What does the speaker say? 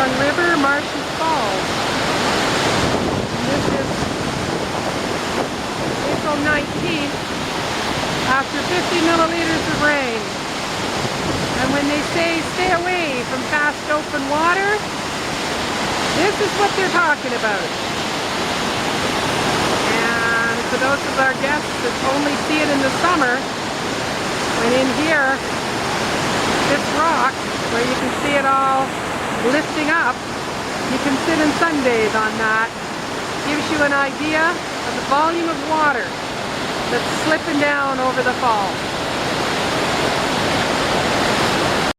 Oxtongue River, Marsh's Falls. And this is April 19th, after 50 milliliters of rain. And when they say stay away from fast open water, this is what they're talking about. And for those of our guests that only see it in the summer, and in here, this rock, where you can see it all lifting up, you can sit and sunbathe on that. Gives you an idea of the volume of water that's slipping down over the falls.